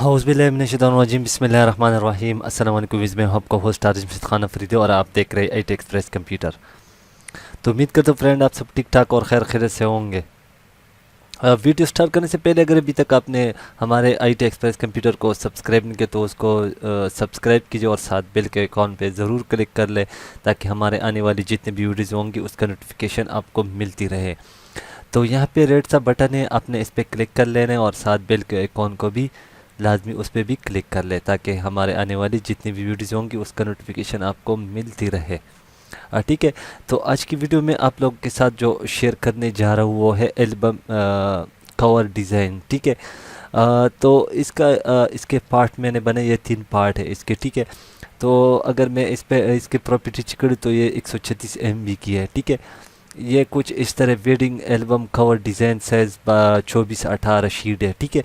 हौज़बिल्लाहिमिनश्शैतानिर्रजीम बिस्मिल्लाहिर्रहमानिर्रहीम अस्सलाम वालेकुम विज़ में हूं आपका होस्ट आरिज़ मजीद खान अफरीदी और आप देख रहे हैं IT एक्सप्रेस कंप्यूटर। तो उम्मीद करता हूं फ्रेंड आप सब ठीक ठाक और खैर खैरियत से होंगे। वीडियो स्टार्ट करने से पहले अगर अभी तक आपने हमारे IT एक्सप्रेस कंप्यूटर को सब्सक्राइब नहीं किया तो उसको सब्सक्राइब कीजिए और साथ बेल के आइकॉन पे ज़रूर क्लिक कर ले ताकि हमारे आने वाली जितने भी वीडियोज़ होंगी उसका नोटिफिकेशन आपको मिलती रहे। तो यहाँ पे रेड सा बटन है, आपने इस पर क्लिक कर लेना है और साथ बेल के आइकॉन को भी लाजमी उस पर भी क्लिक कर ले ताकि हमारे आने वाली जितनी भी वीडियोज़ होंगी उसका नोटिफिकेशन आपको मिलती रहे। ठीक है। तो आज की वीडियो में आप लोगों के साथ जो शेयर करने जा रहा हूँ वो है एल्बम कवर डिज़ाइन। ठीक है। तो इसके पार्ट मैंने बनाए, ये 3 पार्ट है इसके। ठीक है। तो अगर मैं इस पे इसके प्रॉपर्टी चेक करूँ तो ये 136 MB की है। ठीक है। ये कुछ इस तरह wedding album cover design size 24x18 sheet है। ठीक है।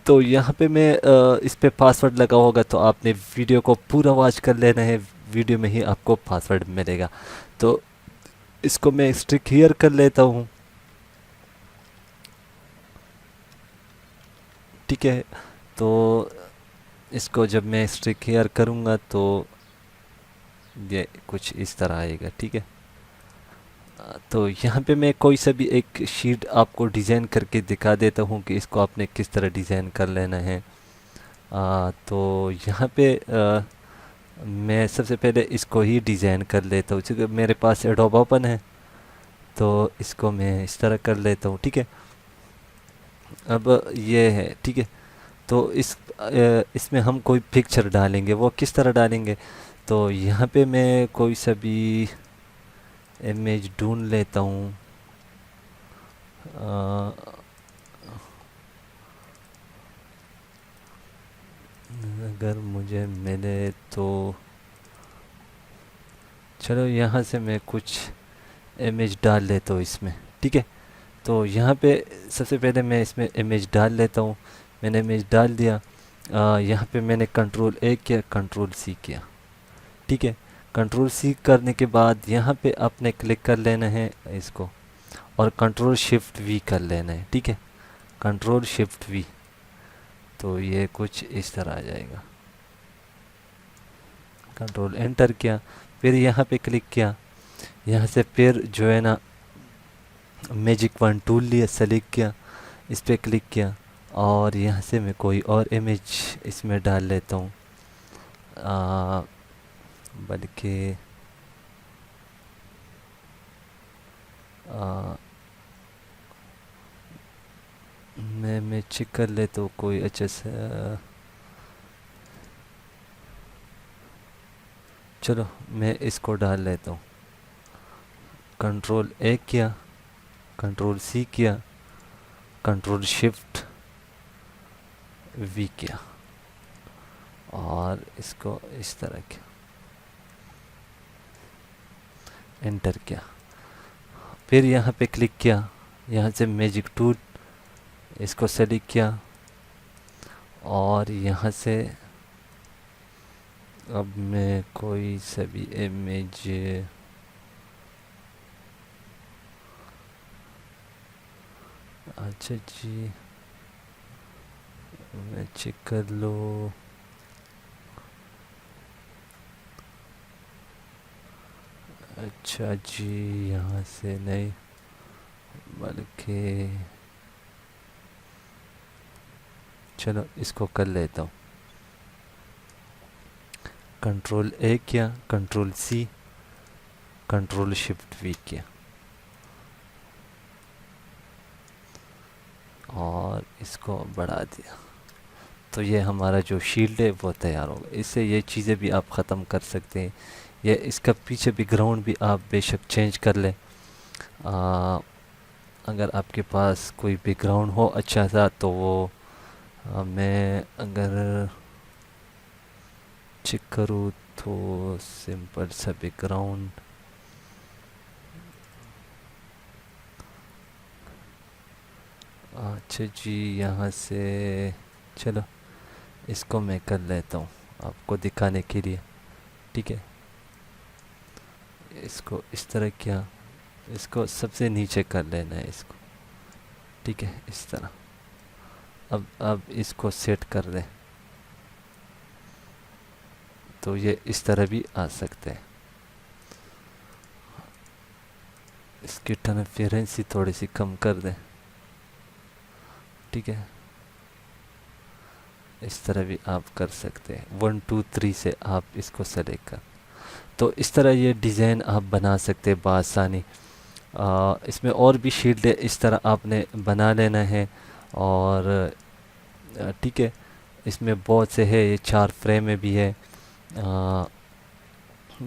तो यहाँ पे मैं इस पे पासवर्ड लगा होगा तो आपने वीडियो को पूरा वॉच कर लेना है, वीडियो में ही आपको पासवर्ड मिलेगा। तो इसको मैं स्ट्रिक हियर कर लेता हूँ। ठीक है। तो इसको जब मैं स्ट्रिक हियर करूँगा तो ये कुछ इस तरह आएगा। ठीक है। तो यहाँ पे मैं कोई सा भी एक शीट आपको डिज़ाइन करके दिखा देता हूँ कि इसको आपने किस तरह डिज़ाइन कर लेना है। तो यहाँ पे मैं सबसे पहले इसको ही डिज़ाइन कर लेता हूँ क्योंकि मेरे पास एडोब ओपन है तो इसको मैं इस तरह कर लेता हूँ। ठीक है। अब ये है। ठीक है। तो इसमें हम कोई पिक्चर डालेंगे, वो किस तरह डालेंगे? तो यहाँ पे मैं कोई सा भी इमेज ढूंढ लेता हूँ। अगर मुझे मिले तो चलो यहाँ से मैं कुछ इमेज डाल लेता हूँ इसमें। ठीक है। तो यहाँ पे सबसे पहले मैं इसमें इमेज डाल लेता हूँ। मैंने इमेज डाल दिया। यहाँ पे मैंने कंट्रोल A किया, कंट्रोल C किया। ठीक है। कंट्रोल C करने के बाद यहाँ पे आपने क्लिक कर लेना है इसको और कंट्रोल शिफ्ट V कर लेना है। ठीक है। Control shift V। तो ये कुछ इस तरह आ जाएगा। कंट्रोल एंटर किया, फिर यहाँ पे क्लिक किया, यहाँ से फिर जो है ना मैजिक 1 टूल लिया, सेलेक्ट किया, इस पर क्लिक किया और यहाँ से मैं कोई और इमेज इसमें डाल लेता हूँ। बल्कि मैं चेक कर लेता हूँ कोई अच्छा सा। चलो मैं इसको डाल लेता हूँ। कंट्रोल A किया, कंट्रोल C किया, कंट्रोल शिफ्ट V किया और इसको इस तरह किया, एंटर किया, फिर यहाँ पे क्लिक किया, यहाँ से मैजिक टूल इसको सेलेक्ट किया और यहाँ से अब मैं कोई सभी इमेज अच्छा जी मैं चेक कर लो। अच्छा जी यहाँ से नहीं बल्कि चलो इसको कर लेता हूँ। कंट्रोल A किया, control C, control shift V किया और इसको बढ़ा दिया। तो ये हमारा जो शील्ड है वो तैयार होगा। इससे ये चीज़ें भी आप ख़त्म कर सकते हैं। ये इसका पीछे बैकग्राउंड भी आप बेशक चेंज कर लें। अगर आपके पास कोई बैकग्राउंड हो अच्छा सा तो वो मैं अगर चेक करूँ तो सिंपल सा बैकग्राउंड अच्छा जी यहाँ से चलो इसको मैं कर लेता हूँ आपको दिखाने के लिए। ठीक है। इसको इस तरह किया, इसको सबसे नीचे कर लेना है इसको। ठीक है। इस तरह اب اس کو سیٹ کر دیں تو یہ اس طرح بھی آ سکتے ہیں. اس کی ٹرانسپیرنسی تھوڑی سی کم کر دیں. ٹھیک ہے, اس طرح بھی آپ کر سکتے ہیں. 1 2 3 سے آپ اس کو سلیکٹ کر, تو اس طرح یہ ڈیزائن آپ بنا سکتے ہیں بآسانی. اس میں اور بھی شیلڈ ہے, اس طرح آپ نے بنا لینا ہے. اور ٹھیک ہے, اس میں بہت سے ہے, یہ 4 فریم میں بھی ہے,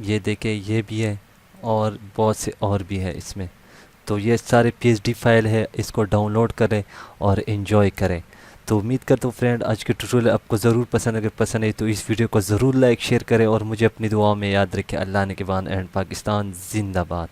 یہ دیکھیں یہ بھی ہے, اور بہت سے اور بھی ہے اس میں. تو یہ سارے PSD فائل ہے, اس کو ڈاؤن لوڈ کریں اور انجوائے کریں. تو امید کرتا ہوں فرینڈ آج کے ٹیوٹوریل آپ کو ضرور پسند, اگر پسند ہے تو اس ویڈیو کو ضرور لائک شیئر کریں, اور مجھے اپنی دعاؤں میں یاد رکھیں. اللہ نے کے بان اینڈ پاکستان زندہ باد.